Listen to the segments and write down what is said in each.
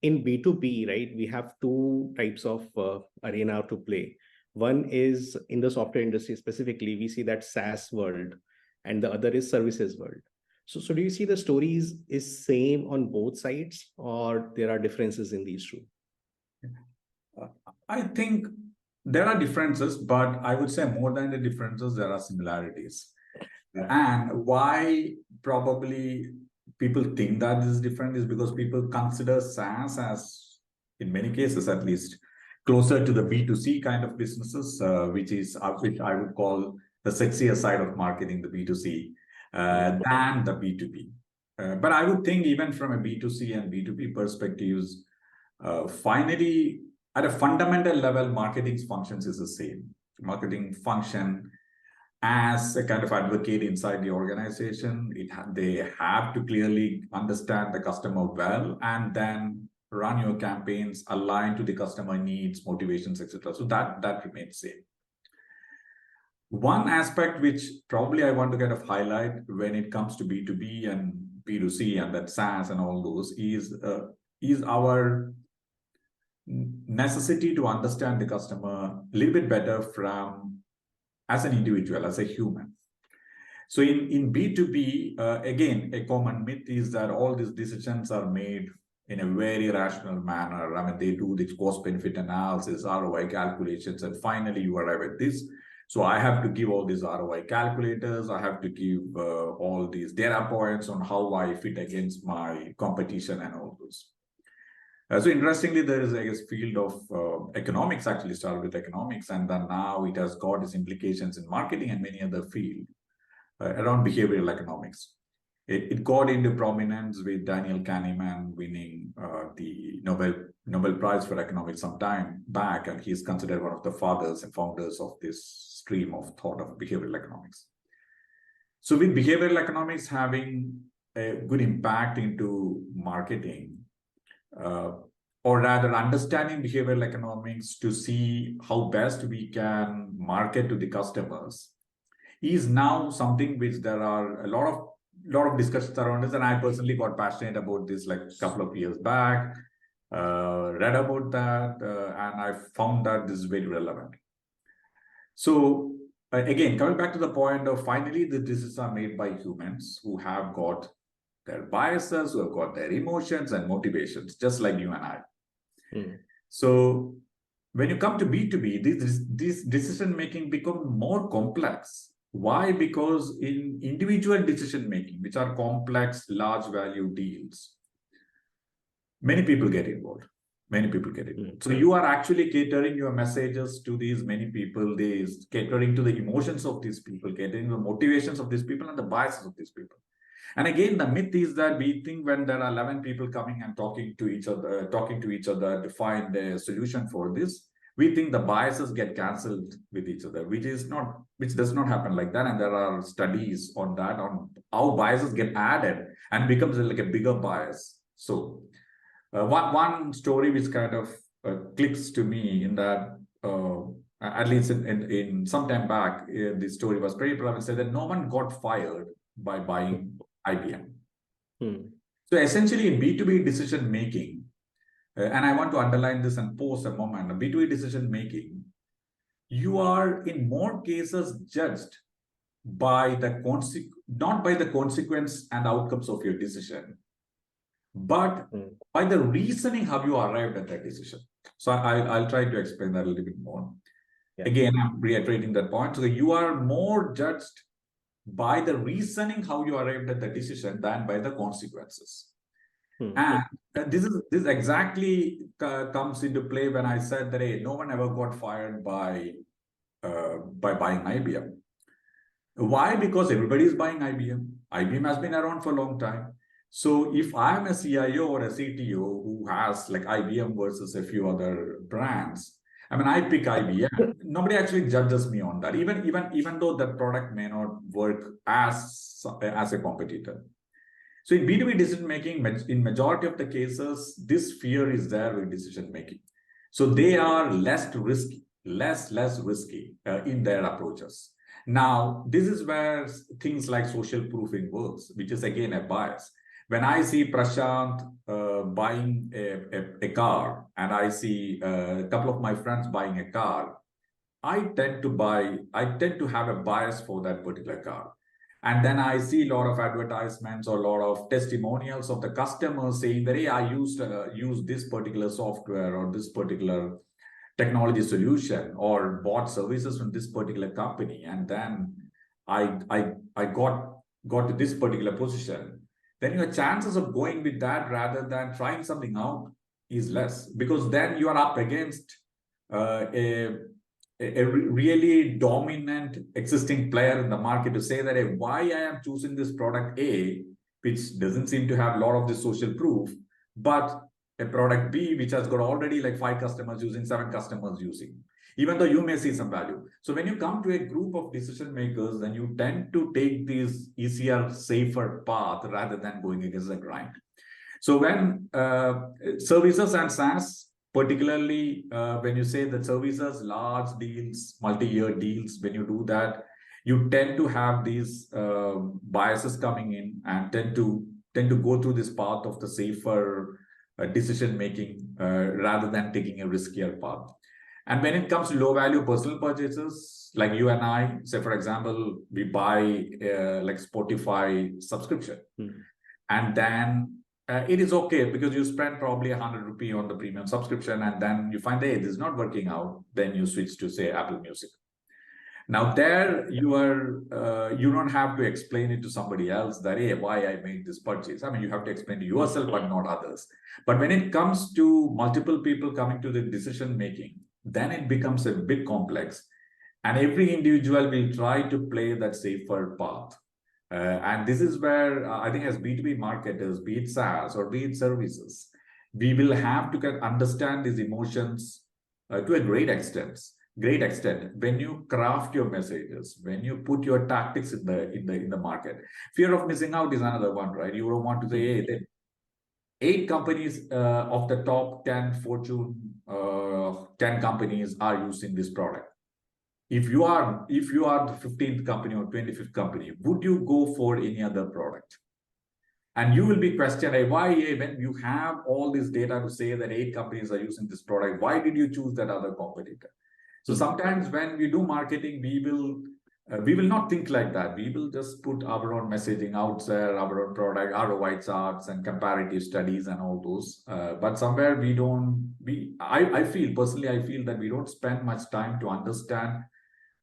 in B2B, right, we have two types of arena to play. One is in the software industry specifically, we see that SaaS world, and the other is services world. So do you see the stories is same on both sides, or there are differences in these two? I think there are differences, but I would say more than the differences, there are similarities. And why probably people think that this is different is because people consider SaaS as, in many cases at least, closer to the B2C kind of businesses, which I would call the sexier side of marketing, the B2C, than the B2B. But I would think even from a B2C and B2B perspectives, finally, at a fundamental level, marketing functions is the same. Marketing function as a kind of advocate inside the organization, they have to clearly understand the customer well and then run your campaigns aligned to the customer needs, motivations, etc. So that remains same. One aspect which probably I want to kind of highlight when it comes to B2B and B2C and that SaaS and all those is our necessity to understand the customer a little bit better from as an individual, as a human. So in B2B, again, a common myth is that all these decisions are made in a very rational manner. I mean, they do this cost-benefit analysis, ROI calculations, and finally you arrive at this. So I have to give all these ROI calculators. I have to give all these data points on how I fit against my competition and all those. So interestingly, there is a field of economics, actually started with economics, and then now it has got its implications in marketing and many other fields around behavioral economics. It got into prominence with Daniel Kahneman winning the Nobel Prize for Economics some time back, and he's considered one of the fathers and founders of this stream of thought of behavioral economics. So with behavioral economics having a good impact into marketing, or rather understanding behavioral economics to see how best we can market to the customers, is now something which there are a lot of discussions around this, and I personally got passionate about this like a couple of years back, read about that, and I found that this is very relevant. So again, coming back to the point of finally the decisions are made by humans who have got their biases, who have got their emotions and motivations, just like you and I. So when you come to B2B, this decision-making become more complex. Why? Because in individual decision-making, which are complex, large value deals, many people get involved. So you are actually catering your messages to these many people, catering to the emotions of these people, catering to the motivations of these people and the biases of these people. And again, the myth is that we think when there are 11 people coming and talking to each other to find a solution for this, we think the biases get cancelled with each other, which does not happen like that. And there are studies on that, on how biases get added and becomes like a bigger bias. So one story which kind of clicks to me in that, at least in some time back, this story was pretty prevalent, said that no one got fired by buying IBM. So essentially in B2B decision making, and I want to underline this and pause a moment, B2B decision making, you are in more cases judged by not by the consequence and outcomes of your decision, but by the reasoning how you arrived at that decision. So I'll try to explain that a little bit more. Yeah. Again, I'm reiterating that point. So you are more judged by the reasoning how you arrived at the decision than by the consequences. And this exactly comes into play when I said that hey, no one ever got fired by buying IBM. Why? Because everybody is buying IBM. IBM has been around for a long time. So if I'm a CIO or a CTO who has like IBM versus a few other brands, I mean, I pick IBM. Nobody actually judges me on that, even though that product may not work as a competitor. So in B2B decision making, in majority of the cases, this fear is there with decision making. So they are less risky in their approaches. Now, this is where things like social proofing works, which is again a bias. When I see Prasant buying a car, and I see a couple of my friends buying a car, I tend to have a bias for that particular car. And then I see a lot of advertisements or a lot of testimonials of the customers saying that, hey, I used this particular software or this particular technology solution or bought services from this particular company. And then I got to this particular position. Then your chances of going with that rather than trying something out is less, because then you are up against a really dominant existing player in the market to say that, hey, why I am choosing this product A, which doesn't seem to have a lot of the social proof, but a product B, which has got already like 5 customers using, 7 customers using, even though you may see some value. So when you come to a group of decision makers, then you tend to take this easier, safer path rather than going against the grind. So when services and SaaS, particularly when you say that services, large deals, multi-year deals, when you do that, you tend to have these biases coming in and tend to go through this path of the safer decision making rather than taking a riskier path. And when it comes to low value personal purchases, like you and I, say for example, we buy like Spotify subscription, and then it is okay because you spend probably 100 rupee on the premium subscription, and then you find, hey, this is not working out. Then you switch to, say, Apple Music. Now there you don't have to explain it to somebody else that, hey, why I made this purchase. I mean, you have to explain to yourself, but not others. But when it comes to multiple people coming to the decision making, then it becomes a bit complex. And every individual will try to play that safer path. And this is where I think as B2B marketers, be it SaaS or be it services, we will have to understand these emotions to a great extent. When you craft your messages, when you put your tactics in the market. Fear of missing out is another one, right? You don't want to say, hey, 8 companies of the top 10 Fortune 10 companies are using this product. If you are the 15th company or 25th company, would you go for any other product? And you will be questioned, why, when you have all this data to say that 8 companies are using this product, why did you choose that other competitor? So sometimes when we do marketing, we will not think like that. We will just put our own messaging out there, our own product, ROI charts and comparative studies and all those. But somewhere I feel that we don't spend much time to understand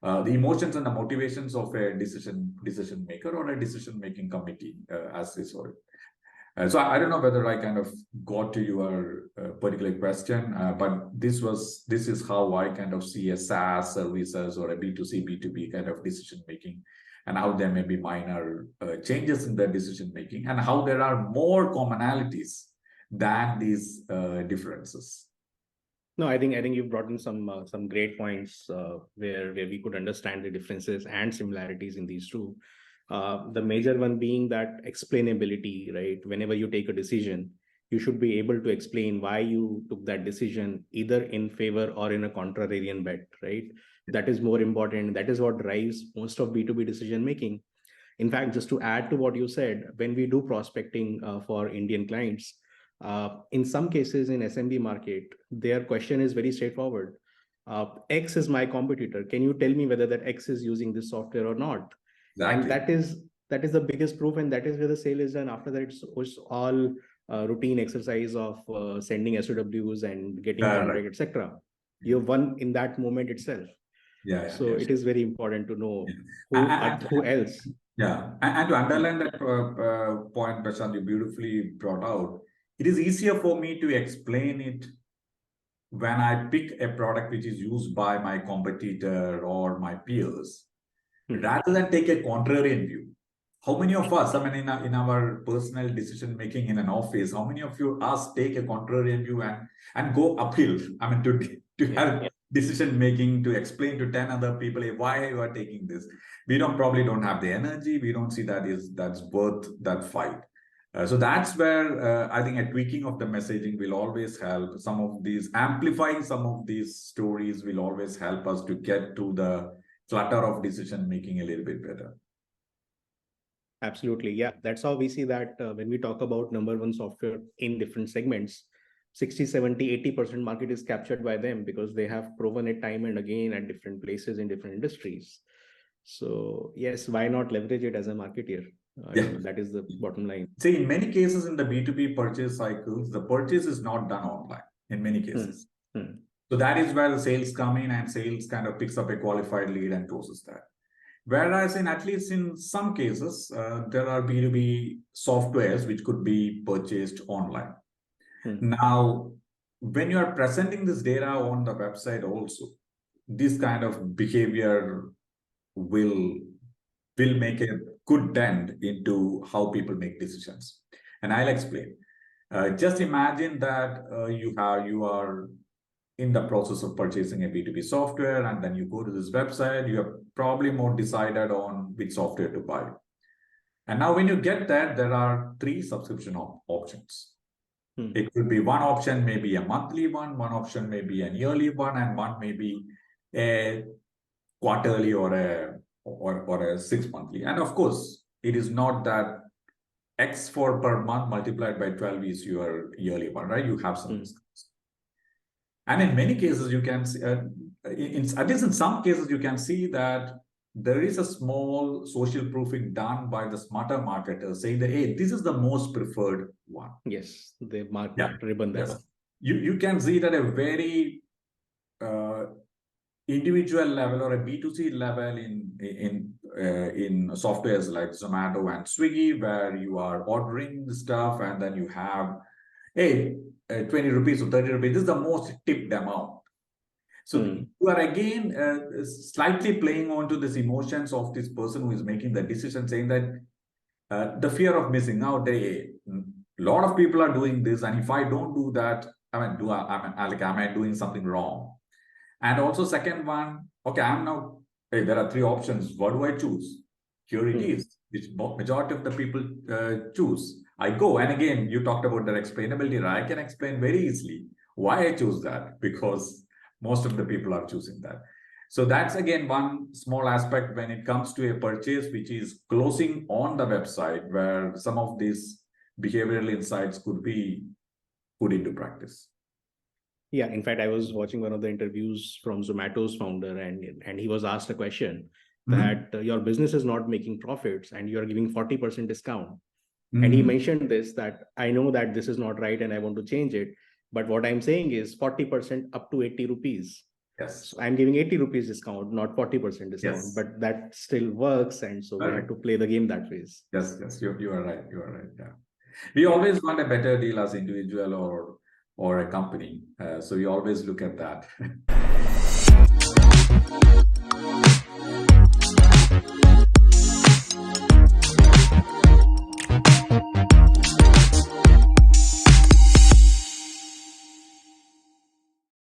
the emotions and the motivations of a decision maker or a decision making committee, as they saw it. So I don't know whether I kind of got to your particular question, but this is how I kind of see a SaaS services or a B2C, B2B kind of decision making, and how there may be minor changes in the decision making, and how there are more commonalities than these differences. No, I think you've brought in some great points where we could understand the differences and similarities in these two. The major one being that explainability, right? Whenever you take a decision, you should be able to explain why you took that decision, either in favor or in a contrarian bet, right? That is more important. That is what drives most of B2B decision making. In fact, just to add to what you said, when we do prospecting for Indian clients, in some cases in SMB market, their question is very straightforward. X is my competitor. Can you tell me whether that X is using this software or not? Exactly. And that is the biggest proof, and that is where the sale is done. After that, it's all routine exercise of sending SOWs and getting contract, etc. You have won in that moment itself. So it is very important to know who else. Yeah, and to underline that point, Prasant, you beautifully brought out. It is easier for me to explain it when I pick a product which is used by my competitor or my peers, rather than take a contrarian view. How many of us, I mean, in our personal decision making in an office, how many of us take a contrarian view and go uphill? I mean, to have decision making, to explain to 10 other people, hey, why you are taking this? We probably don't have the energy. We don't see that's worth that fight. So that's where I think a tweaking of the messaging will always help. Amplifying some of these stories will always help us to get to the clutter of decision making a little bit better. Absolutely. Yeah. That's how we see that when we talk about number one software in different segments, 60, 70, 80% market is captured by them because they have proven it time and again at different places in different industries. So yes, why not leverage it as a marketeer? Yeah. That is the bottom line. See, in many cases in the B2B purchase cycles, the purchase is not done online in many cases. So that is where the sales come in, and sales kind of picks up a qualified lead and closes that. Whereas at least in some cases, there are B2B softwares which could be purchased online. Now, when you are presenting this data on the website also, this kind of behavior will make a good dent into how people make decisions. And I'll explain. Just imagine that you are in the process of purchasing a B2B software, and then you go to this website, you have probably more decided on which software to buy. And now when you get there are 3 subscription options. It could be one option, maybe a monthly one option may be an yearly one, and one may be a quarterly or a 6 monthly. And of course, it is not that X for per month multiplied by 12 is your yearly one, right? You have some discounts. And in many cases, you can see, at least in some cases, you can see that there is a small social proofing done by the smarter marketers saying that, hey, this is the most preferred one. Yes, they mark ribbon that. Yes. You can see that a very individual level or a B2C level in softwares like Zomato and Swiggy, where you are ordering the stuff and then you have, hey, 20 rupees or 30 rupees. This is the most tipped amount. So you are again slightly playing on to this emotions of this person who is making the decision, saying that the fear of missing out. A lot of people are doing this, and if I don't do that, am I doing something wrong? And also, second one, okay, hey, there are 3 options. What do I choose? Here it is, which majority of the people choose. I go, and again, you talked about the explainability. Right? I can explain very easily why I choose that, because most of the people are choosing that. So that's again one small aspect when it comes to a purchase, which is closing on the website, where some of these behavioral insights could be put into practice. Yeah, in fact, I was watching one of the interviews from Zomato's founder, and he was asked a question that your business is not making profits and you're giving 40% discount. And he mentioned this, that I know that this is not right and I want to change it. But what I'm saying is 40% up to 80 rupees. Yes. So I'm giving 80 rupees discount, not 40% discount, yes. But that still works. And so we had to play the game that way. Yes, you are right. You are right. Yeah. We always want a better deal as an individual or a company. So we always look at that.